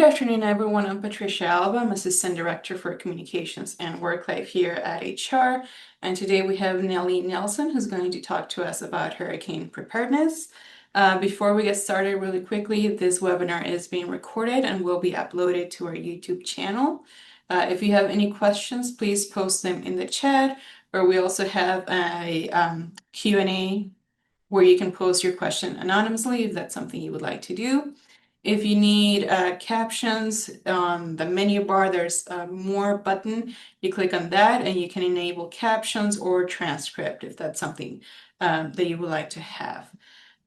afternoon, everyone. I'm Patricia Alba. I'm Assistant Director for Communications and Work Life here at HR. And today we have Nelly Nelson, who's going to talk to us about hurricane preparedness. Before we get started really quickly, this webinar is being recorded and will be uploaded to our YouTube channel. If you have any questions, please post them in the chat, or we also have a Q&A where you can post your question anonymously if that's something you would like to do. If you need captions on the menu bar, there's a more button. You click on that and you can enable captions or transcript if that's something that you would like to have.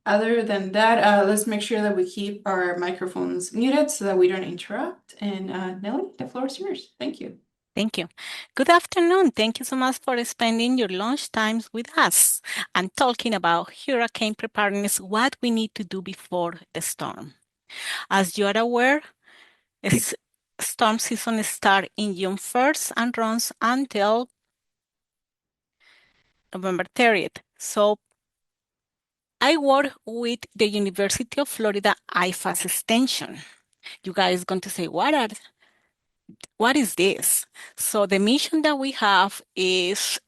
Other than that, let's make sure that we keep our microphones muted so that we don't interrupt. And Nelly, the floor is yours. Thank you. Thank you. Good afternoon. Thank you so much for spending your lunch times with us and talking about hurricane preparedness, what we need to do before the storm. As you are aware, storm season starts in June 1st and runs until November 30th. So I work with the University of Florida IFAS extension. You guys going to say, what is this? So the mission that we have is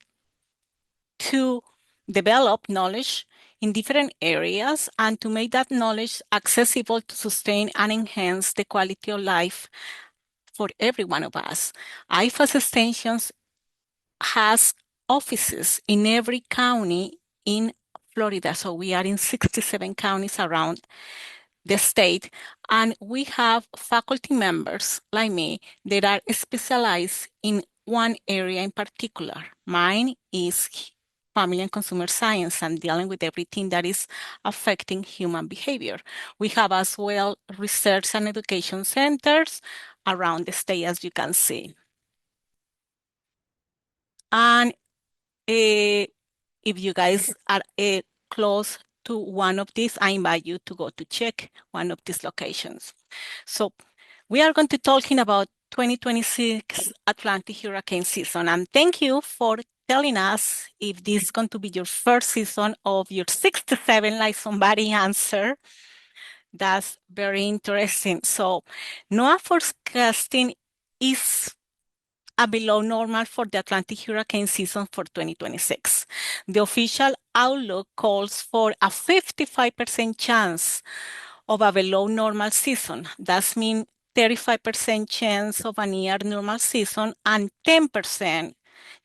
to develop knowledge in different areas and to make that knowledge accessible to sustain and enhance the quality of life for every one of us. IFAS Extensions has offices in every county in Florida. So we are in 67 counties around the state, and we have faculty members like me that are specialized in one area in particular. Mine is family and consumer science and dealing with everything that is affecting human behavior. We have as well research and education centers around the state, as you can see. And if you guys are close to one of these, I invite you to go to check one of these locations. So we are going to talking about 2026 Atlantic hurricane season. And thank you for telling us if this is going to be your first season of your 67, like somebody answered. That's very interesting. So NOAA forecasting is below normal for the Atlantic hurricane season for 2026. The official outlook calls for a 55% chance of a below normal season. That means 35% chance of a near normal season and 10%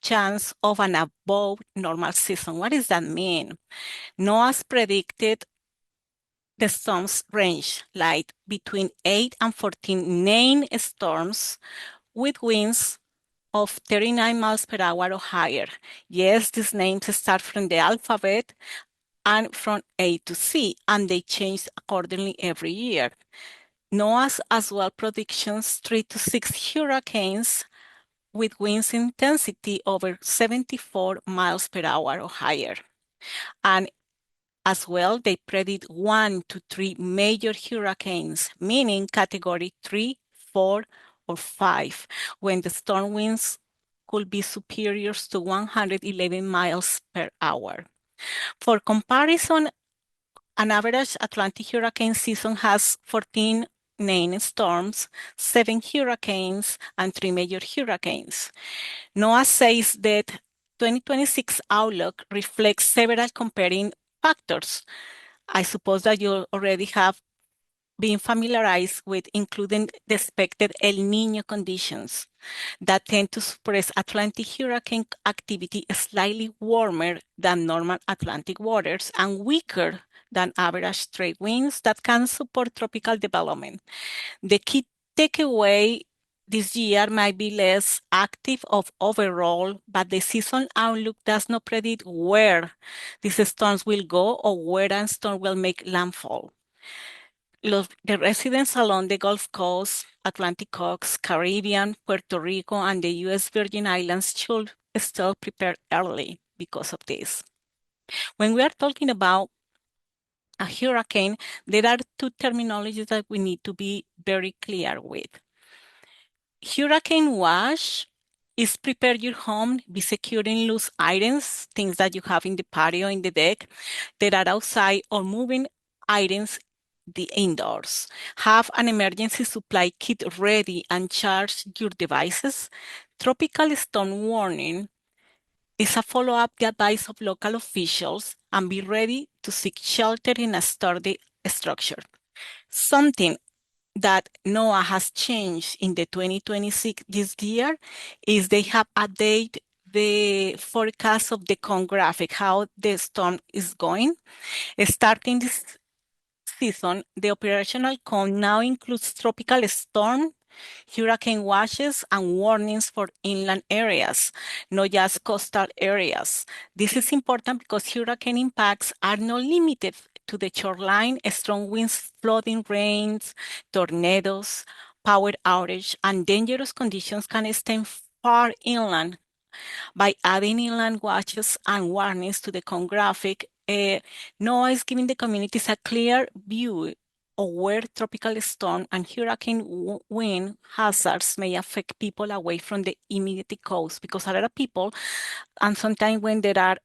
chance of an above normal season. What does that mean? NOAA's predicted the storms range like between 8 and 14 named storms with winds of 39 miles per hour or higher. Yes, these names start from the alphabet and from A to C, and they change accordingly every year. NOAA's as well predictions 3 to 6 hurricanes with winds intensity over 74 miles per hour or higher. And as well, they predict 1 to 3 major hurricanes, meaning category 3, 4, or 5, when the storm winds could be superior to 111 miles per hour. For comparison, an average Atlantic hurricane season has 14 named storms, 7 hurricanes, and 3 major hurricanes. NOAA says that 2026 outlook reflects several comparing factors. I suppose that you already have been familiarized with including the expected El Nino conditions that tend to suppress Atlantic hurricane activity slightly warmer than normal Atlantic waters and weaker than average trade winds that can support tropical development. The key takeaway this year might be less active of overall, but the season outlook does not predict where these storms will go or where a storm will make landfall. The residents along the Gulf Coast, Atlantic coast, Caribbean, Puerto Rico, and the U.S. Virgin Islands should still prepare early because of this. When we are talking about a hurricane, there are two terminologies that we need to be very clear with. Hurricane wash is prepare your home, be securing loose items, things that you have in the patio, in the deck, that are outside, or moving items the indoors. Have an emergency supply kit ready and charge your devices. Tropical storm warning is a follow-up the advice of local officials and be ready to seek shelter in a sturdy structure. Something that NOAA has changed in the 2026 this year is they have updated the forecast of the cone graphic, how the storm is going. Starting this season, the operational cone now includes tropical storm, hurricane watches, and warnings for inland areas, not just coastal areas. This is important because hurricane impacts are not limited to the shoreline. Strong winds, flooding rains, tornadoes, power outage, and dangerous conditions can extend far inland. By adding inland watches and warnings to the cone graphic, NOAA is giving the communities a clear view of where tropical storm and hurricane wind hazards may affect people away from the immediate coast. Because a lot of people, and sometimes when they are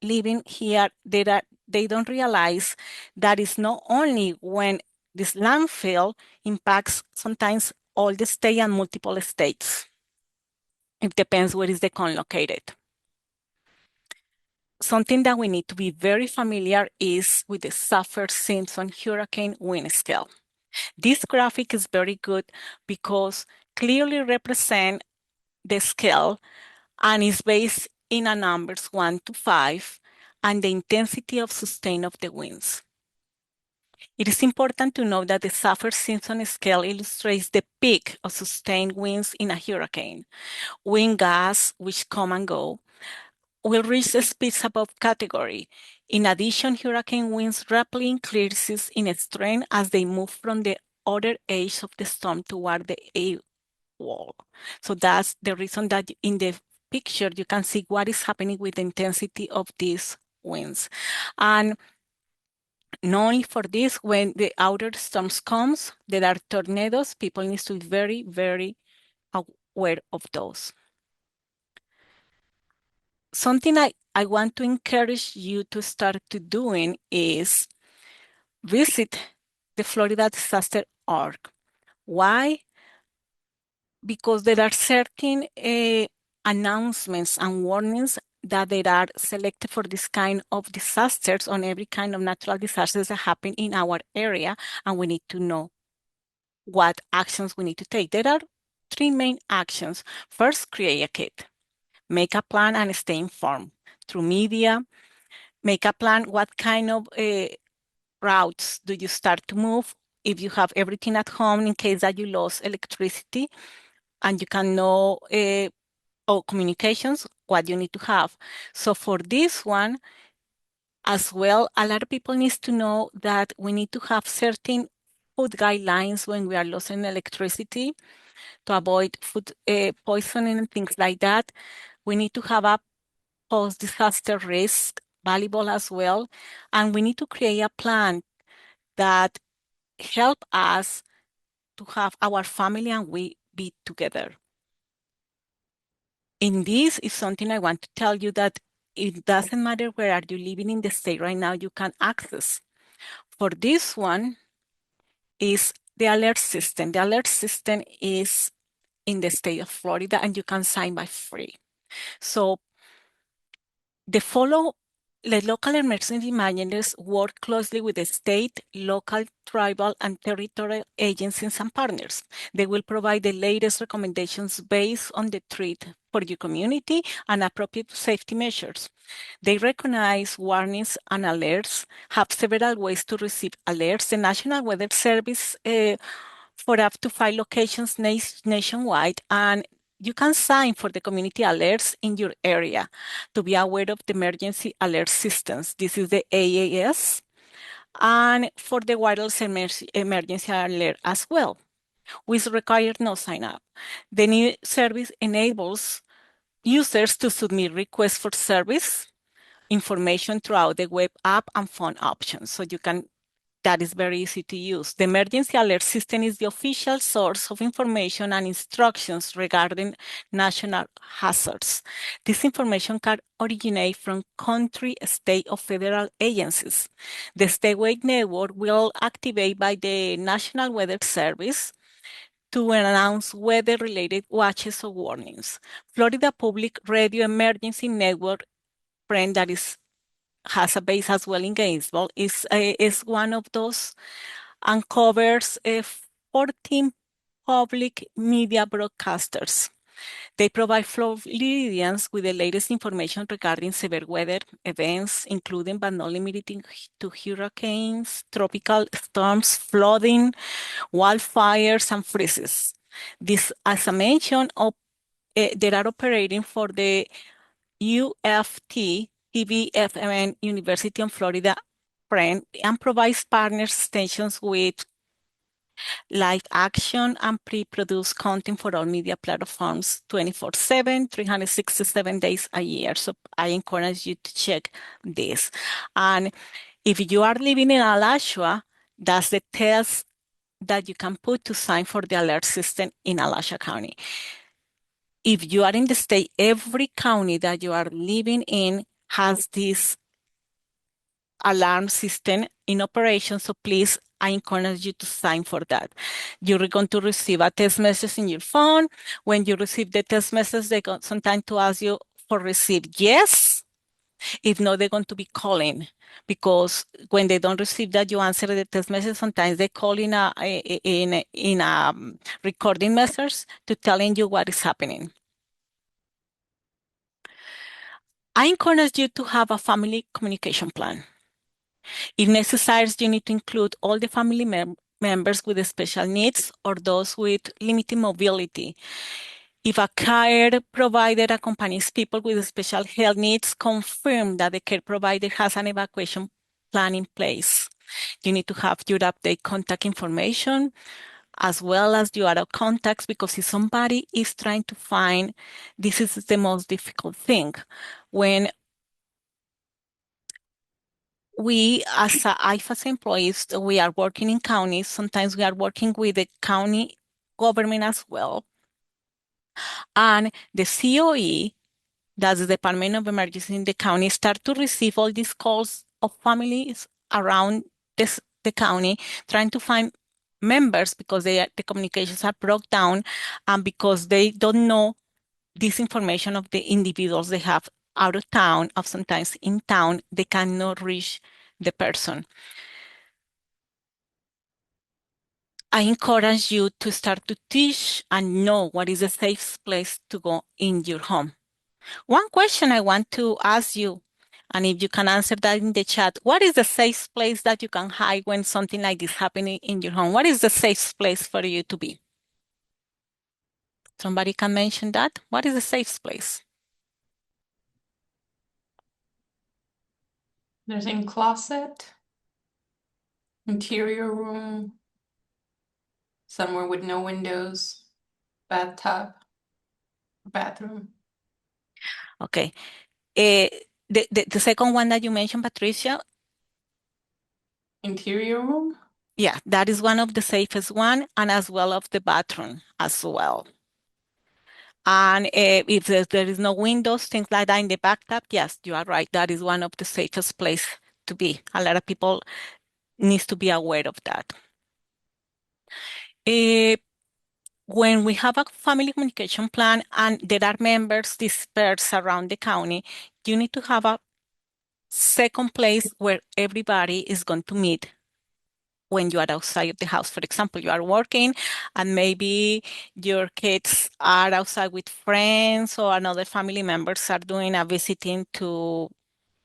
living here, they don't realize that it's not only when this landfill impacts sometimes all the state and multiple states. It depends where is the cone located. Something that we need to be very familiar is with the Saffir-Simpson hurricane wind scale. This graphic is very good because clearly represent the scale and is based in a numbers 1 to 5 and the intensity of sustain of the winds. It is important to know that the Saffir-Simpson scale illustrates the peak of sustained winds in a hurricane. Wind gusts, which come and go, will reach the speeds above category. In addition, hurricane winds rapidly increases in strength as they move from the other edge of the storm toward the A wall. So that's the reason that in the picture you can see what is happening with the intensity of these winds. And not only for this, when the outer storms comes, there are tornadoes, people need to be very, very aware of those. Something I want to encourage you to start to doing is visit the Florida Disaster Org. Why? Because there are certain announcements and warnings that they are selected for this kind of disasters on every kind of natural disasters that happen in our area, and we need to know what actions we need to take. There are three main actions. First, create a kit. Make a plan and stay informed through media. Make a plan what kind of routes do you start to move. If you have everything at home in case that you lost electricity and you can know or communications, what you need to have. So for this one as well, a lot of people need to know that we need to have certain food guidelines when we are losing electricity to avoid food poisoning and things like that. We need to have a post-disaster risk valuable as well. And we need to create a plan that help us to have our family and we be together. In this is something I want to tell you that it doesn't matter where are you living in the state right now, you can access. For this one is the alert system. The alert system is in the state of Florida and you can sign by free. So the local emergency managers work closely with the state, local, tribal, and territorial agencies and partners. They will provide the latest recommendations based on the threat for your community and appropriate safety measures. They recognize warnings and alerts, have several ways to receive alerts. The National Weather Service for up to 5 locations nationwide, and you can sign for the community alerts in your area to be aware of the emergency alert systems. This is the AAS, and for the wireless emergency alert as well, which require no sign up. The new service enables users to submit requests for service information throughout the web app and phone options. So you can that is very easy to use. The emergency alert system is the official source of information and instructions regarding national hazards. This information can originate from country, state, or federal agencies. The statewide network will activate by the National Weather Service to announce weather-related watches or warnings. Florida Public Radio Emergency Network, friend that has a base as well in Gainesville, is one of those and covers 14 public media broadcasters. They provide Floridians with the latest information regarding severe weather events, including but not limited to hurricanes, tropical storms, flooding, wildfires, and freezes. This, as I mentioned, they are operating for the UFT, TVFMN University of Florida friend and provides partner stations with live action and pre-produced content for all media platforms 24/7, 367 days a year. So I encourage you to check this. And if you are living in Alachua, that's the test that you can put to sign for the alert system in Alachua County. If you are in the state, every county that you are living in has this alarm system in operation. So please, I encourage you to sign for that. You're going to receive a text message in your phone. When you receive the text message, they're going sometimes to ask you for receive yes. If not, they're going to be calling because when they don't receive that, you answer the text message. Sometimes they call in a recording message to telling you what is happening. I encourage you to have a family communication plan. If necessary, you need to include all the family members with special needs or those with limited mobility. If a care provider accompanies people with special health needs, confirm that the care provider has an evacuation plan in place. You need to have your update contact information as well as your other contacts because if somebody is trying to find, this is the most difficult thing. When we as IFAS employees, we are working in counties. Sometimes we are working with the county government as well. And the COE, that's the Department of Emergency in the county, start to receive all these calls of families around the county trying to find members because the communications are broke down and because they don't know this information of the individuals they have out of town or sometimes in town, they cannot reach the person. I encourage you to start to teach and know what is a safe place to go in your home. One question I want to ask you, and if you can answer that in the chat, what is the safe place that you can hide when something like this happening in your home? What is the safe place for you to be? Somebody can mention that. What is a safe place? There's in closet, interior room, somewhere with no windows, bathtub, bathroom. Okay. The second one that you mentioned, Patricia, Interior room? yeah, that is one of the safest one, and as well of the bathroom as well. And if there is no windows, things like that in the bathtub, yes, you are right. That is one of the safest place to be. A lot of people needs to be aware of that. Eh, when we have a family communication plan and there are members dispersed around the county, you need to have a second place where everybody is going to meet when you are outside of the house. For example, you are working and maybe your kids are outside with friends or another family members are doing a visiting to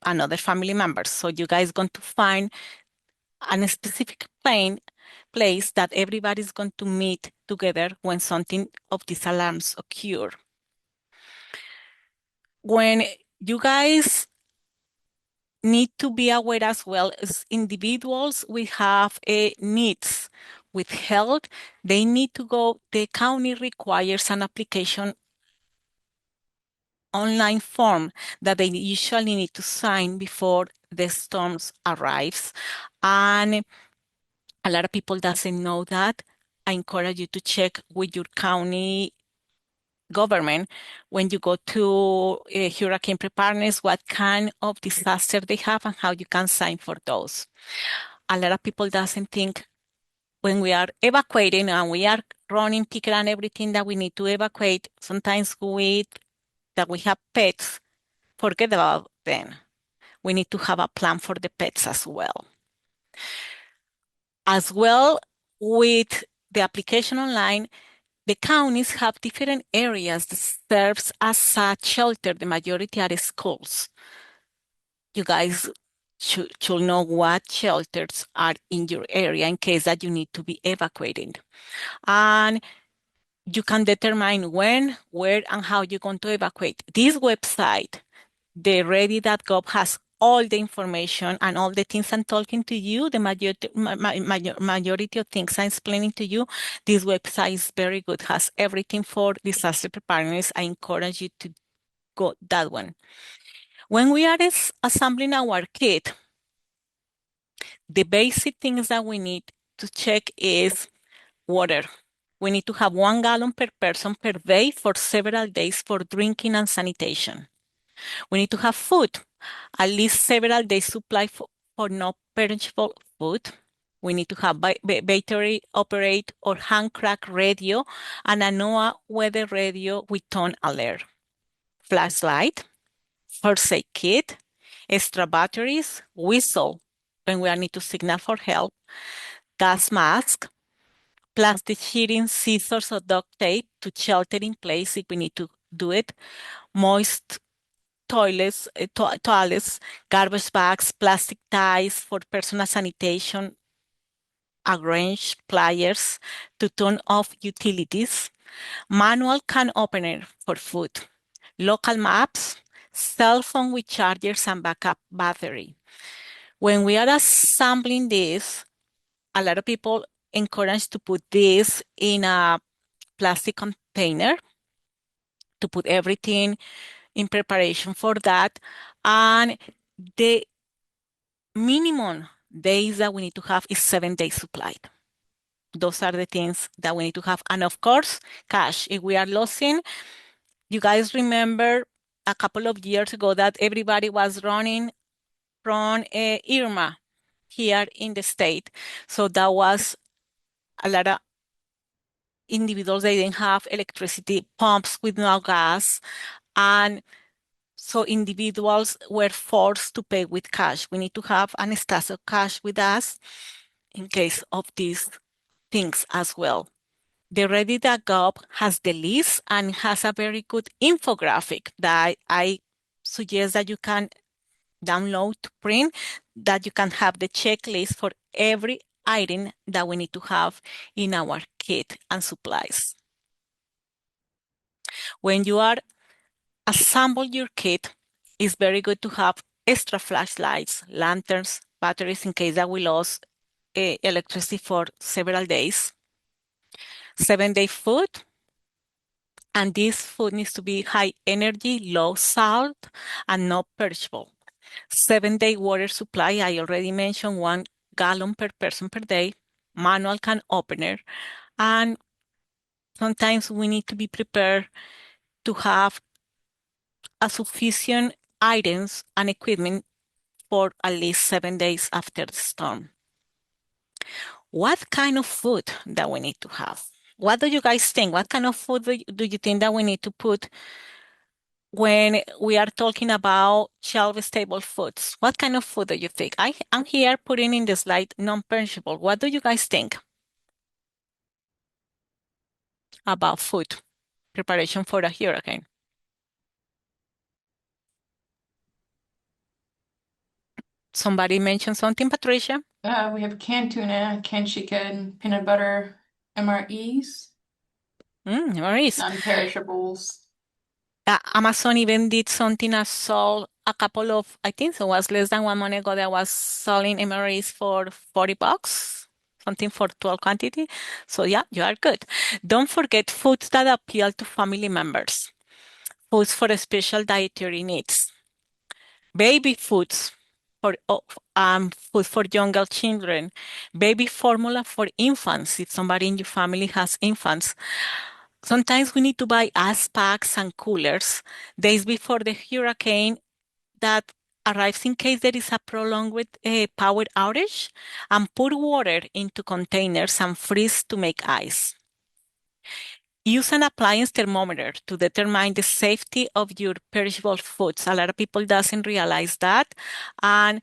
another family members. So you guys going to find a specific place that everybody's going to meet together when something of these alarms occur. When you guys need to be aware as well as individuals, we have needs with health. They need to go, the county requires an application online form that they usually need to sign before the storms arrives. And A lot of people doesn't know that. I encourage you to check with your county government when you go to hurricane preparedness, what kind of disaster they have and how you can sign for those. A lot of people doesn't think when we are evacuating and we are running ticket and everything that we need to evacuate, sometimes we have pets, forget about them. We need to have a plan for the pets as well. As well, with the application online, the counties have different areas that serves as a shelter. The majority are schools. You guys should know what shelters are in your area in case that you need to be evacuated. And you can determine when, where, and how you're going to evacuate. This website, the ready.gov, has all the information and all the things I'm talking to you, the majority of things I'm explaining to you. This website is very good, has everything for disaster preparedness. I encourage you to go that one. When we are assembling our kit, the basic things that we need to check is water. We need to have 1 gallon per person per day for several days for drinking and sanitation. We need to have food, at least several days supply for no perishable food. We need to have battery operate or hand crank radio and a NOAA weather radio with tone alert. Flashlight, first aid kit, extra batteries, whistle when we need to signal for help, gas mask, plastic sheeting, scissors or duct tape to shelter in place if we need to do it, moist toilets, garbage bags, plastic ties for personal sanitation, a wrench, pliers to turn off utilities, manual can opener for food, local maps, cell phone with chargers and backup battery. When we are assembling this, a lot of people encourage to put this in a plastic container to put everything in preparation for that. And the minimum days that we need to have is 7 days supply. Those are the things that we need to have. And of course, cash. If we are losing, you guys remember a couple of years ago that everybody was running from Irma here in the state. So that was a lot of individuals, they didn't have electricity, pumps with no gas. And so individuals were forced to pay with cash. We need to have an stash of cash with us in case of these things as well. The Ready.gov has the list and has a very good infographic that I suggest that you can download to print, that you can have the checklist for every item that we need to have in our kit and supplies. When you are assemble your kit, it's very good to have extra flashlights, lanterns, batteries in case that we lost electricity for several days. 7-day food, and this food needs to be high energy, low salt, and not perishable. 7-day water supply, I already mentioned 1 gallon per person per day, manual can opener, and sometimes we need to be prepared to have a sufficient items and equipment for at least 7 days after the storm. What kind of food that we need to have? What do you guys think? What kind of food do you think that we need to put when we are talking about shelf-stable foods? What kind of food do you think? I'm here putting in the slide non-perishable. What do you guys think about food preparation for a hurricane? Somebody mentioned something, Patricia? We have canned tuna, canned chicken, peanut butter, MREs, Maurice. non-perishables. Amazon even did something I saw a couple of, I think it was less than 1 month ago that was selling MREs for $40, something for 12 quantity. So yeah, you are good. Don't forget foods that appeal to family members, foods for special dietary needs, baby foods. food for younger children, baby formula for infants, if somebody in your family has infants. Sometimes we need to buy ice packs and coolers days before the hurricane that arrives in case there is a prolonged power outage, and put water into containers and freeze to make ice. Use an appliance thermometer to determine the safety of your perishable foods. A lot of people doesn't realize that. And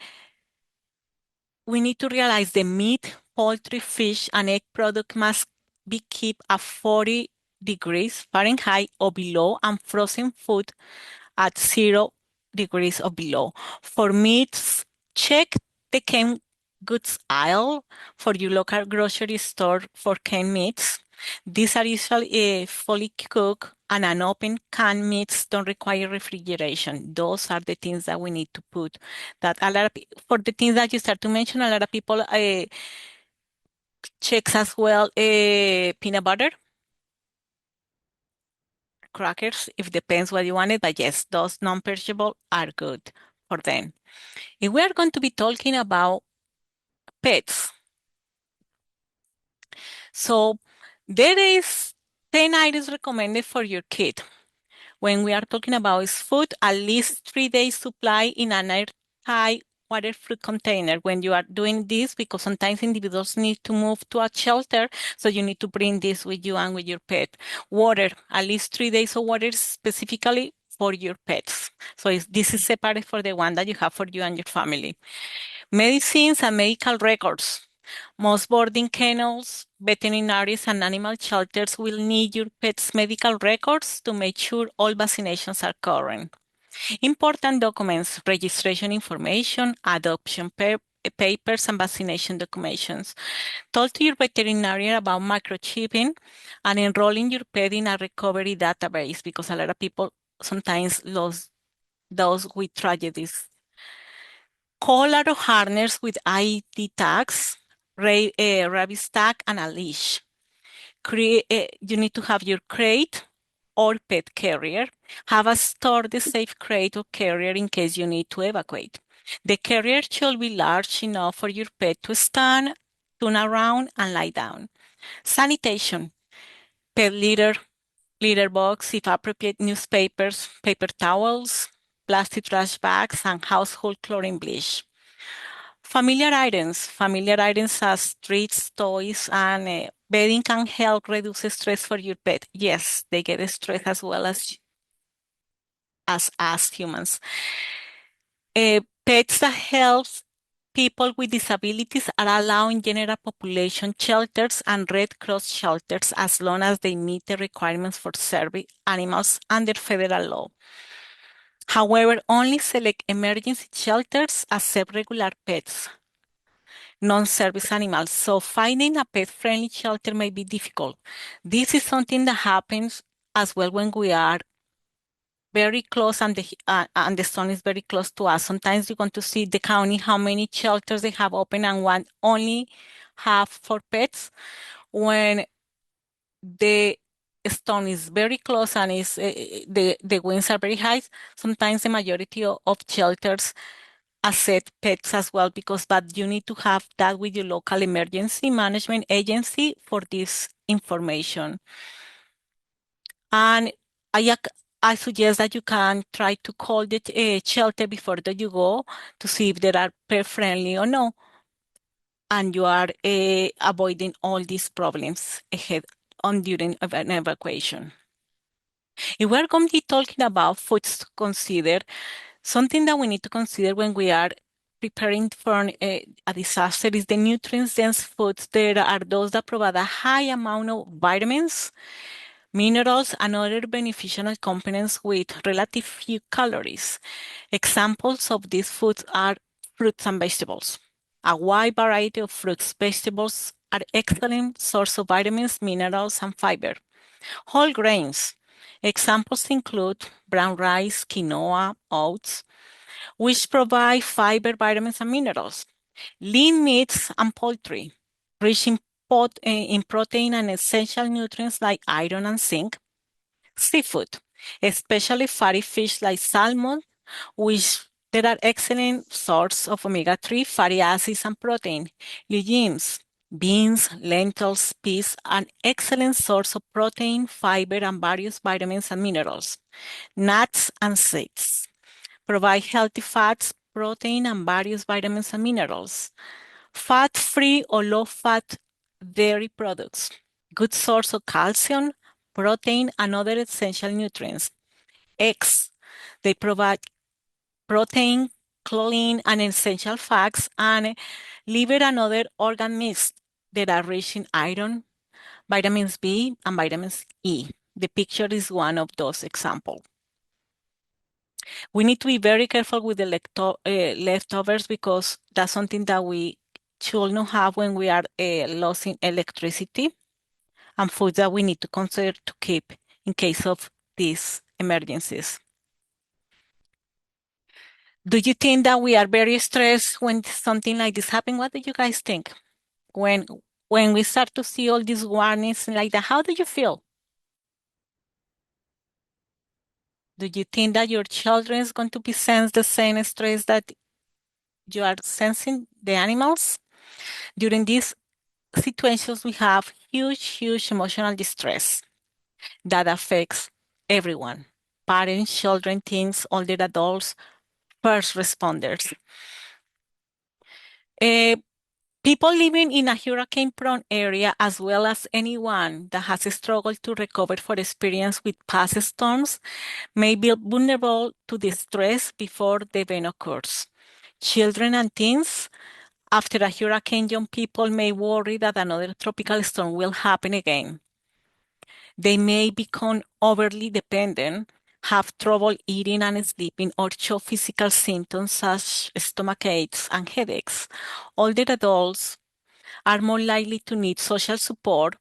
we need to realize the meat, poultry, fish, and egg product must be kept at 40 degrees Fahrenheit or below, and frozen food at 0 degrees or below. For meats, check the canned goods aisle for your local grocery store for canned meats. These are usually fully cooked, and unopened canned meats don't require refrigeration. Those are the things that we need to put. That a lot of for the things that you start to mention, a lot of people checks as well peanut butter, crackers, if depends what you wanted. But yes, those non-perishable are good for them. If we are going to be talking about pets, so there is 10 items recommended for your kid. When we are talking about is food, at least 3 days supply in an airtight waterproof container. When you are doing this, because sometimes individuals need to move to a shelter, so you need to bring this with you and with your pet. Water, at least 3 days of water specifically for your pets. So this is separate for the one that you have for you and your family. Medicines and medical records. Most boarding kennels, veterinaries, and animal shelters will need your pet's medical records to make sure all vaccinations are current. Important documents, registration information, adoption papers, and vaccination documentations. Talk to your veterinarian about microchipping and enrolling your pet in a recovery database, because a lot of people sometimes lose those with tragedies. Collar or harness with ID tags, rabies tag, and a leash. You need to have your crate or pet carrier. Have a stored safe crate or carrier in case you need to evacuate. The carrier should be large enough for your pet to stand, turn around, and lie down. Sanitation, pet litter box, if appropriate, newspapers, paper towels, plastic trash bags, and household chlorine bleach. Familiar items as treats, toys, and bedding can help reduce stress for your pet. Yes, they get stress as well as humans. Pets that help people with disabilities are allowed in general population shelters and Red Cross shelters as long as they meet the requirements for serving animals under federal law. However, only select emergency shelters accept regular pets, non-service animals. So finding a pet-friendly shelter may be difficult. This is something that happens as well when we are very close and the sun is very close to us. Sometimes you're going to see the county how many shelters they have open and one only have for pets. When the storm is very close and the winds are very high, sometimes the majority of shelters accept pets as well, because but you need to have that with your local emergency management agency for this information. And I, I suggest that you can try to call the shelter before that you go to see if they are pet friendly or no, and you are avoiding all these problems ahead on during an evacuation. If we're going to be talking about foods to consider, something that we need to consider when we are preparing for a disaster is the nutrient-dense foods. There are those that provide a high amount of vitamins, minerals, and other beneficial components with relative few calories. Examples of these foods are fruits and vegetables. A wide variety of fruits, vegetables are excellent source of vitamins, minerals, and fiber. Whole grains. Examples include brown rice, quinoa, oats, which provide fiber, vitamins, and minerals. Lean meats and poultry, rich in protein and essential nutrients like iron and zinc. Seafood, especially fatty fish like salmon, which There are excellent sources of omega-3 fatty acids and protein. Legumes, beans, lentils, peas, an excellent source of protein, fiber, and various vitamins and minerals. Nuts and seeds provide healthy fats, protein, and various vitamins and minerals. Fat-free or low-fat dairy products, good source of calcium, protein, and other essential nutrients. Eggs, they provide protein, choline, and essential fats, and liver and other organ mix that are rich in iron, vitamins B, and vitamins E. The picture is one of those examples. We need to be very careful with the leftovers because that's something that we should not have when we are losing electricity and food that we need to consider to keep in case of these emergencies. Do you think that we are very stressed when something like this happens? What do you guys think? When when we start to see all these warnings like that, how do you feel? Do you think that your children is going to be sense the same stress that you are sensing the animals? During these situations, we have huge emotional distress that affects everyone. Parents, children, teens, older adults, first responders. Uh, People living in a hurricane-prone area, as well as anyone that has struggled to recover for experience with past storms, may be vulnerable to distress before the event occurs. Children and teens, after a hurricane, young people may worry that another tropical storm will happen again. They may become overly dependent, have trouble eating and sleeping, or show physical symptoms such as stomach aches and headaches. Older adults are more likely to need social support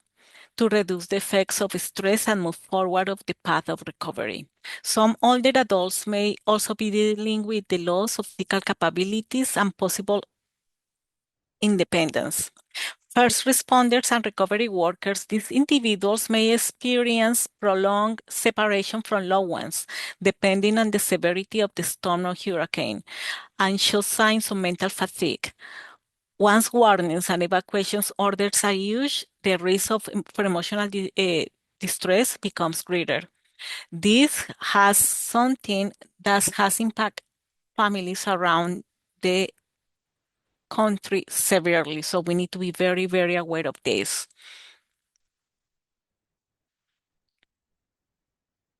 to reduce the effects of stress and move forward of the path of recovery. Some older adults may also be dealing with the loss of physical capabilities and possible independence. First responders and recovery workers, these individuals may experience prolonged separation from loved ones, depending on the severity of the storm or hurricane, and show signs of mental fatigue. Once warnings and evacuations orders are used, the risk for emotional distress becomes greater. This has something that has impacted families around the country severely. So we need to be very aware of this.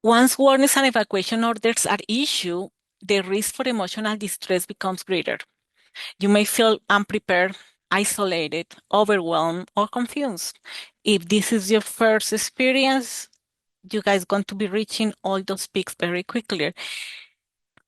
Once warnings and evacuation orders are issued, the risk for emotional distress becomes greater. You may feel unprepared, isolated, overwhelmed, or confused. If this is your first experience, you guys going to be reaching all those peaks very quickly.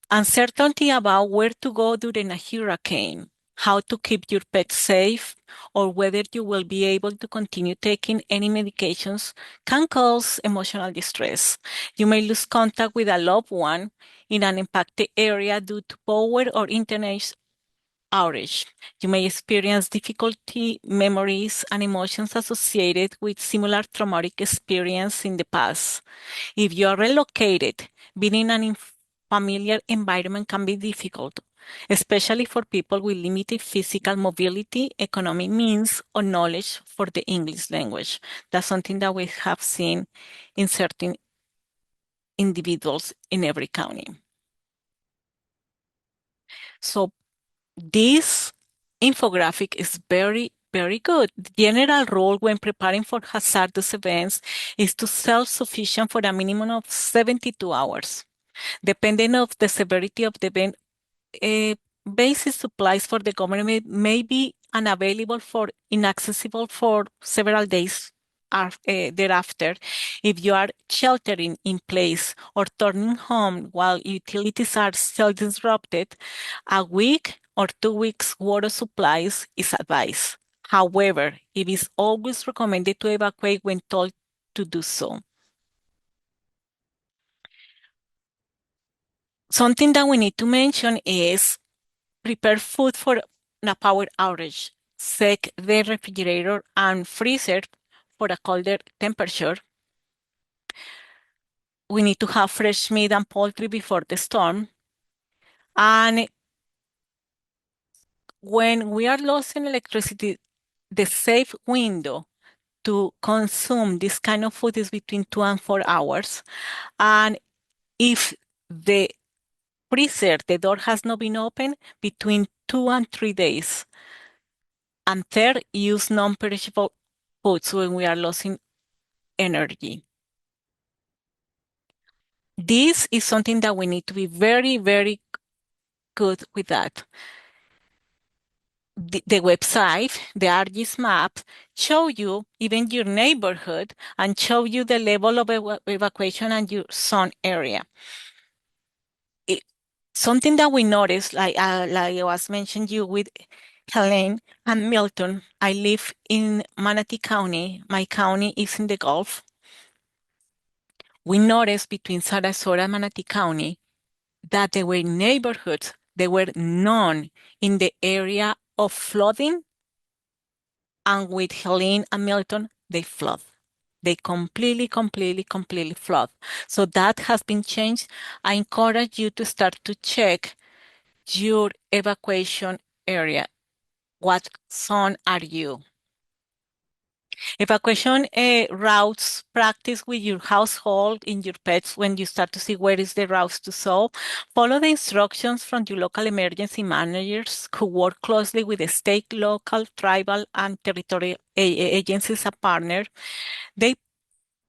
Uncertainty about where to go during a hurricane, how to keep your pet safe, or whether you will be able to continue taking any medications can cause emotional distress. You may lose contact with a loved one in an impacted area due to power or internet outage. You may experience difficulty, memories, and emotions associated with similar traumatic experience in the past. If you are relocated, being in an familiar environment can be difficult, especially for people with limited physical mobility, economic means, or knowledge for the English language. That's something that we have seen in certain individuals in every county. So this infographic is very good. The general rule when preparing for hazardous events is to self-sufficient for a minimum of 72 hours. Depending of the severity of the event, uh, basic supplies for the government may be unavailable for inaccessible for several days thereafter. If you are sheltering in place or turning home while utilities are still disrupted, a week or 2 weeks worth of supplies is advised. However, it is always recommended to evacuate when told to do so. Something that we need to mention is prepare food for a power outage. Set the refrigerator and freezer for a colder temperature. We need to have fresh meat and poultry before the storm. And when we are losing electricity, the safe window to consume this kind of food is between 2 and 4 hours. And if the freezer, the door has not been open, between 2 and 3 days. And third, use non-perishable foods when we are losing energy. This is something that we need to be very, very good with that. The website, the ARGIS map, show you even your neighborhood and show you the level of evacuation and your zone area. It, something that we noticed, like I was mentioned you with Helene and Milton, I live in Manatee County. My county is in the Gulf. We noticed between Sarasota and Manatee County that there were neighborhoods that were known in the area of flooding, and with Helene and Milton, they flood. They completely flood. So that has been changed. I encourage you to start to check your evacuation area. What zone are you? Evacuation routes practice with your household, in your pets, when you start to see where is the routes to solve. Follow the instructions from your local emergency managers who work closely with the state, local, tribal, and territorial agencies and partner. They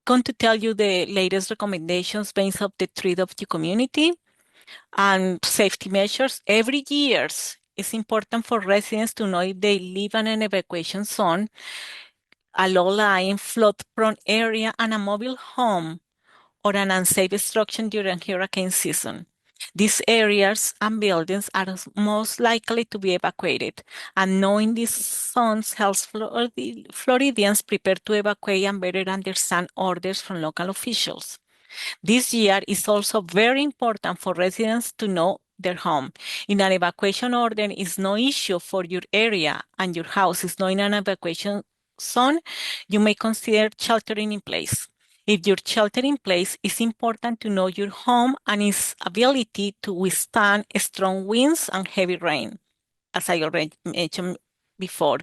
going to tell you the latest recommendations based on the threat of your community and safety measures. Every year, it's important for residents to know if they live in an evacuation zone, a low-lying, flood-prone area, and a mobile home or an unsafe structure during hurricane season. These areas and buildings are most likely to be evacuated, and knowing these zones helps Floridians prepare to evacuate and better understand orders from local officials. This year is also very important for residents to know their home. In an evacuation order is no issue for your area and your house is not in an evacuation zone, you may consider sheltering in place. If your shelter in place, it's important to know your home and its ability to withstand strong winds and heavy rain, as I already mentioned before.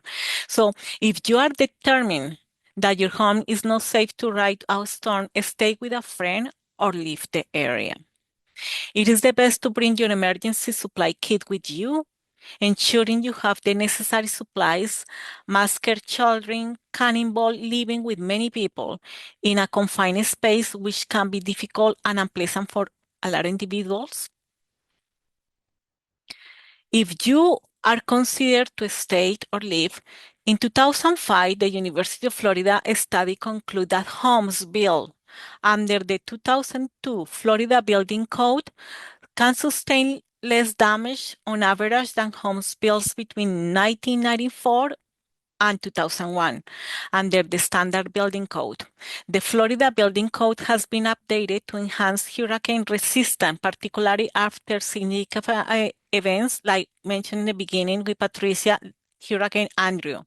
So if you are determined that your home is not safe to ride out storm, stay with a friend or leave the area. It is the best to bring your emergency supply kit with you, ensuring you have the necessary supplies. Masker children can involve living with many people in a confined space, which can be difficult and unpleasant for a lot of individuals. If you are considered to stay or live, in 2005, the University of Florida study concluded that homes built under the 2002 Florida Building Code can sustain less damage on average than homes built between 1994 and 2001 under the Standard Building Code. The Florida Building Code has been updated to enhance hurricane resistance, particularly after significant events like mentioned in the beginning with Patricia, Hurricane Andrew.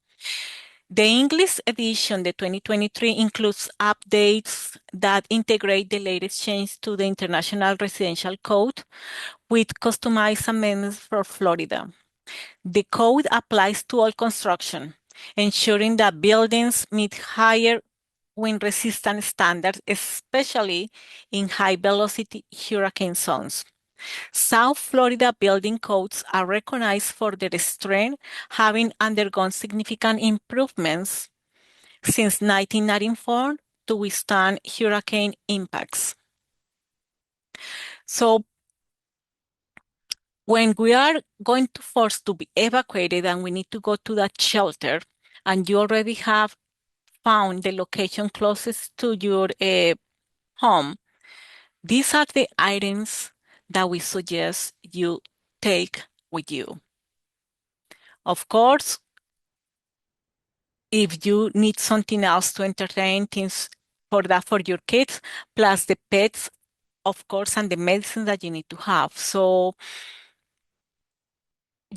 The English edition, the 2023, includes updates that integrate the latest change to the International Residential Code with customized amendments for Florida. The code applies to all construction, ensuring that buildings meet higher wind resistance standards, especially in high velocity hurricane zones. South Florida building codes are recognized for their strength, having undergone significant improvements since 1994 to withstand hurricane impacts. So when we are going to force to be evacuated and we need to go to that shelter, and you already have found the location closest to your home, these are the items that we suggest you take with you. Of course, if you need something else to entertain, things for that for your kids, plus the pets, of course, and the medicine that you need to have. So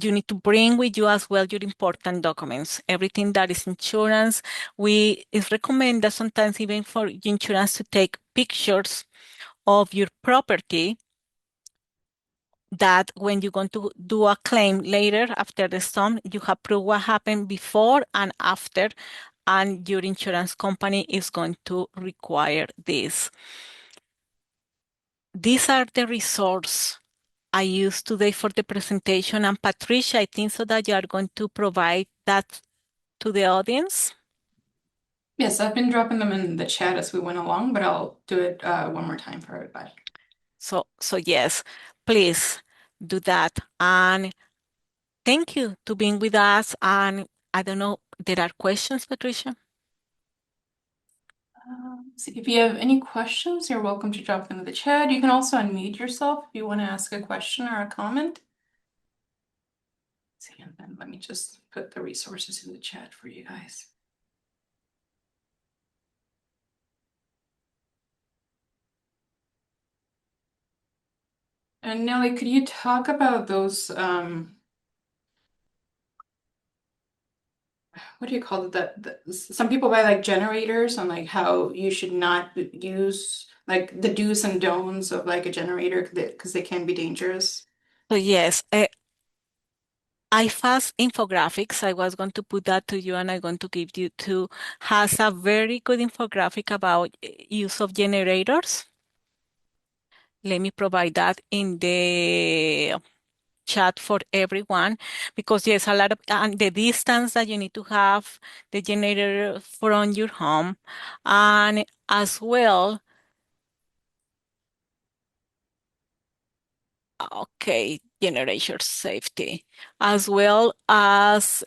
you need to bring with you as well your important documents, everything that is insurance. It's recommended sometimes even for insurance to take pictures of your property that when you're going to do a claim later after the storm, you have proof what happened before and after, and your insurance company is going to require this. These are the resources I used today for the presentation. And Patricia, I think so that you are going to provide that to the audience. Yes, I've been dropping them in the chat as we went along, but I'll do it one more time for everybody. So yes, please do that. And thank you to being with us. And I don't know, there are questions, Patricia? So if you have any questions, you're welcome to drop them in the chat. You can also unmute yourself if you want to ask a question or a comment. See, and then let me just put the resources in the chat for you guys. And Nelly, could you talk about those, what do you call it? Some people buy like generators and like how you should not use like the do's and don'ts of like a generator because they can be dangerous. So yes, IFAS infographics, I was going to put that to you and I'm going to give you to, has a very good infographic about use of generators. Let me provide that in the chat for everyone because yes, a lot of and the distance that you need to have the generator from your home, and as well, okay, generator safety, as well as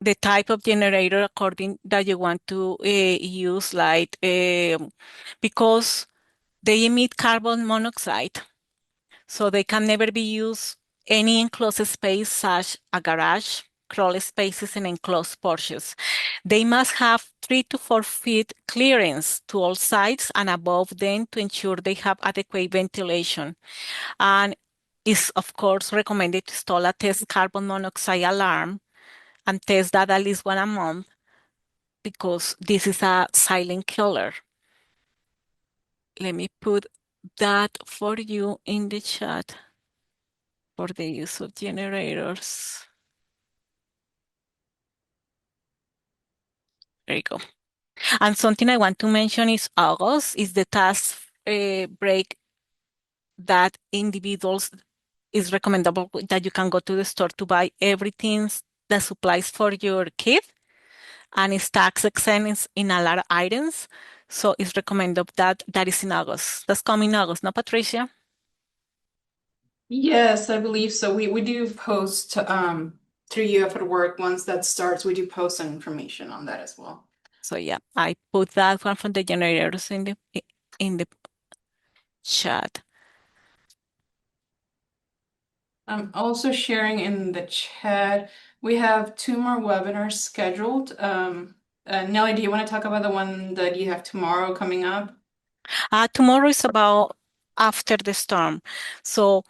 the type of generator according that you want to use, like because they emit carbon monoxide. So they can never be used any enclosed space such a garage, crawl spaces, and enclosed porches. They must have 3 to 4 feet clearance to all sides and above them to ensure they have adequate ventilation. And it's of course recommended to install a test carbon monoxide alarm and test that at least 1 a month because this is a silent killer. Let me put that for you in the chat for the use of generators. There you go. And something I want to mention is August is the task break that individuals is recommendable that you can go to the store to buy everything the supplies for your kid and it's tax exempt in a lot of items. So it's recommended that that is in August. That's coming August, no, Patricia? Yes, I believe so. We do post through UF at work once that starts. We do post some information on that as well. So yeah, I put that one from the generators in the chat. I'm also sharing in the chat. We have 2 more webinars scheduled. Nelly, do you want to talk about the one that you have tomorrow coming up? Tomorrow is about after the storm. So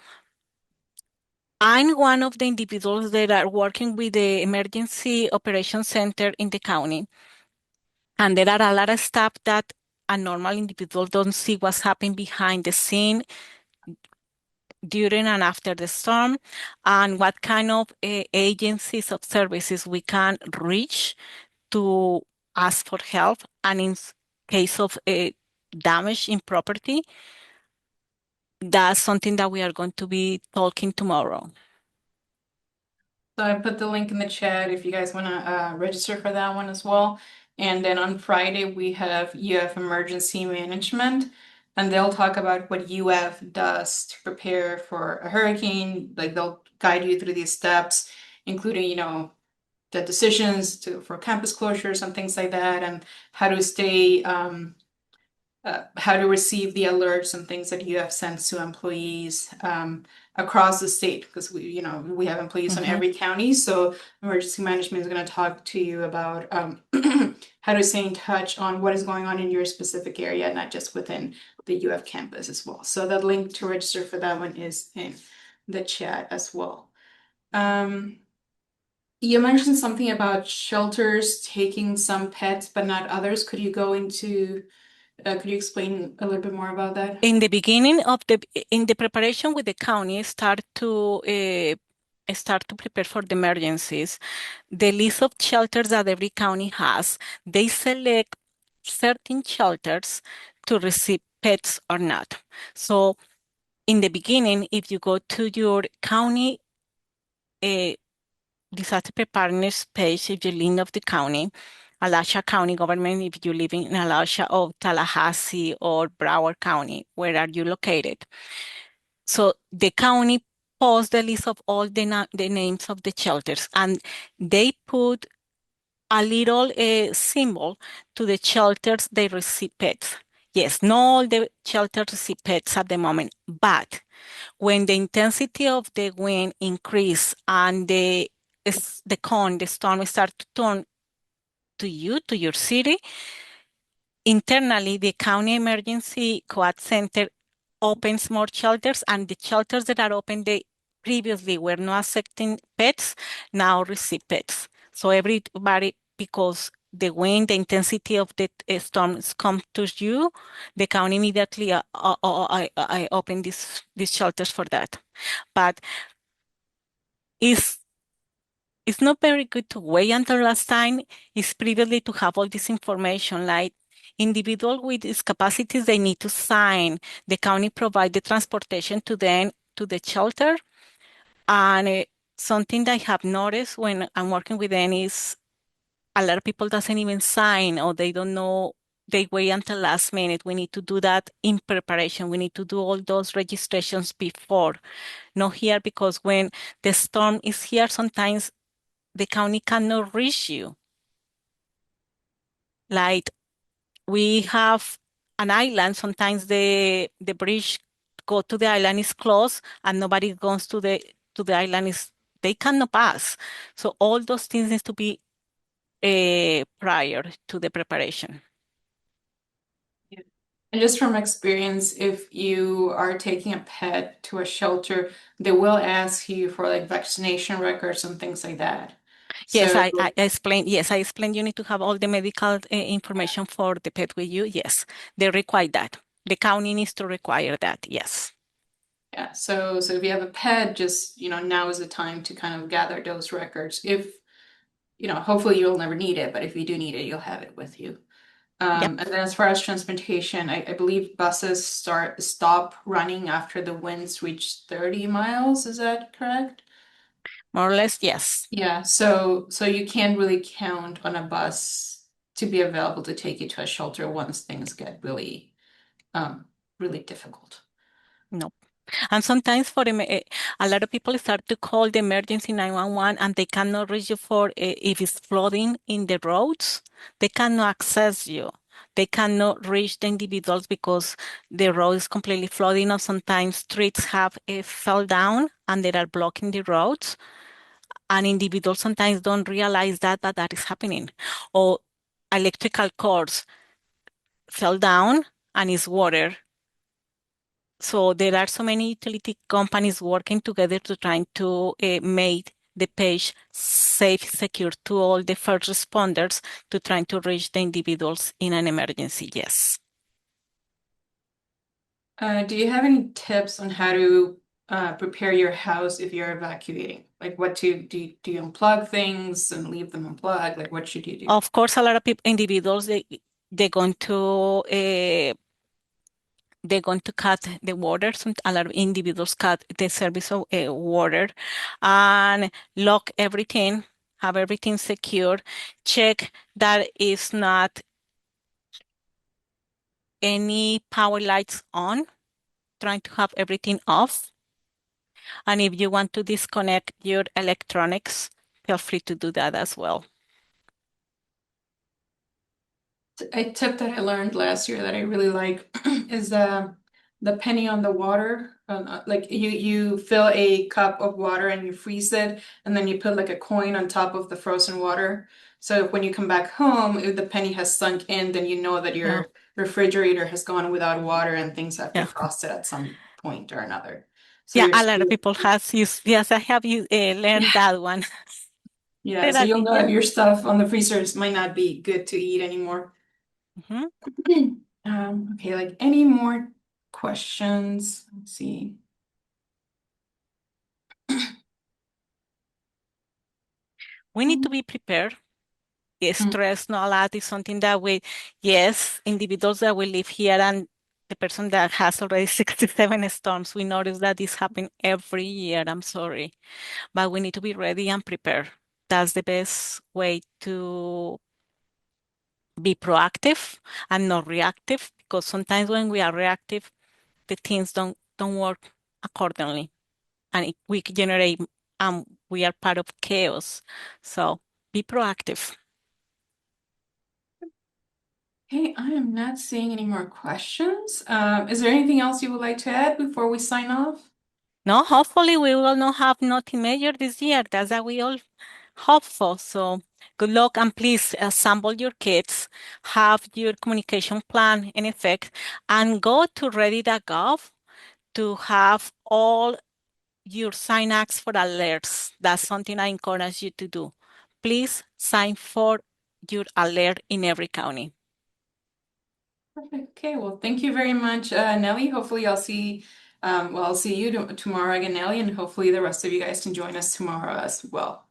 I'm one of the individuals that are working with the Emergency Operations Center in the county. And there are a lot of stuff that a normal individual don't see what's happening behind the scene during and after the storm, and what kind of agencies of services we can reach to ask for help. And in case of damage in property, that's something that we are going to be talking tomorrow. So I put the link in the chat if you guys want to register for that one as well. And then on Friday, we have UF Emergency Management, and they'll talk about what UF does to prepare for a hurricane. Like they'll guide you through these steps, including, the decisions for campus closures and things like that, and how to stay how to receive the alerts and things that you have sent to employees across the state because we have employees in Mhm. every county. So emergency management is going to talk to you about how to stay in touch on what is going on in your specific area, not just within the UF campus as well. So the link to register for that one is in the chat as well. You mentioned something about shelters taking some pets but not others. Could you go into Could you explain a little bit more about that? In the beginning of in the preparation with the county, start to prepare for the emergencies. The list of shelters that every county has, they select certain shelters to receive pets or not. So in the beginning, if you go to your county uh, disaster preparedness page, if you live of the county, Alachua County government, if you live in Alachua or Tallahassee or Broward County, where are you located? So the county posts the list of all the names of the shelters, and they put a little symbol to the shelters they receive pets. Yes, not all the shelters receive pets at the moment, but when the intensity of the wind increase and the storm start to turn to your city, internally, the county emergency coad center opens more shelters, and the shelters that are open, they previously were not accepting pets, now receive pets. So everybody, because the wind, the intensity of the storms come to you, the county immediately I open these shelters for that. But it's it's not very good to wait until last time. It's previously to have all this information. Like individual with discapacities, they need to sign. The county provide the transportation to them to the shelter. And something that I have noticed when I'm working with them is a lot of people doesn't even sign or they don't know. They wait until last minute. We need to do that in preparation. We need to do all those registrations before. Not here because when the storm is here, sometimes the county cannot reach you. Like we have an island, sometimes the bridge go to the island is closed and nobody goes to the island is they cannot pass. So all those things need to be prior to the preparation. Yeah. And just from experience, if you are taking a pet to a shelter, they will ask you for like vaccination records and things like that. Yes, So I explained. Yes, I explained you need to have all the medical information for the pet with you. Yes, they require that. The county needs to require that. Yes. yeah, so if you have a pet, just now is the time to kind of gather those records. If hopefully you'll never need it, but if you do need it, you'll have it with you. Yep. And then as far as transportation, I believe buses stop running after the winds reach 30 miles. Is that correct? More or less, yes. Yeah, so you can't really count on a bus to be available to take you to a shelter once things get um really difficult. No. And sometimes a lot of people start to call the emergency 911 and they cannot reach you for if it's flooding in the roads, they cannot access you. They cannot reach the individuals because the road is completely flooding or sometimes streets have fell down and they are blocking the roads and individuals sometimes don't realize that is happening. Or electrical cords fell down and it's water, so there are so many utility companies working together to trying to make the page safe, secure to all the first responders to trying to reach the individuals in an emergency. Yes. Do you have any tips on how to prepare your house if you're evacuating? Like what to do you unplug things and leave them unplugged? Like what should you do? Of course, a lot of people, individuals, they're going to cut the water. A lot of individuals cut the service of water and lock everything, have everything secure. Check that is not any power lights on, trying to have everything off. And if you want to disconnect your electronics, feel free to do that as well. A tip that I learned last year that I really like is the penny on the water. Like you fill a cup of water and you freeze it, and then you put like a coin on top of the frozen water. So when you come back home, if the penny has sunk in, then you know that Yeah, your refrigerator has gone without water and things have yeah. defrosted at some point or another. So Yeah, you're a lot of still, people has used, yes, I have you learned yeah, that one. yeah. There So are you'll know if yeah. your stuff on the freezers might not be good to eat anymore. Mhm. Okay, like any more questions? Let's see. We need to be prepared. Mm, Stress, not a lot is something that yes, individuals that we live here and the person that has already 67 storms, we notice that this happens every year. I'm sorry, but we need to be ready and prepared. That's the best way to be proactive and not reactive because sometimes when we are reactive, the things don't work accordingly and we generate we are part of chaos. So be proactive. Okay, I am not seeing any more questions. Is there anything else you would like to add before we sign off? No, hopefully we will not have nothing major this year. That's what we all hope for. So good luck and please assemble your kits, have your communication plan in effect, and go to ready.gov to have all your sign ups for alerts. That's something I encourage you to do. Please sign for your alert in every county. Perfect. Okay, well, thank you very much, Nelly. Hopefully I'll see you tomorrow again, Nelly, and hopefully the rest of you guys can join us tomorrow as well.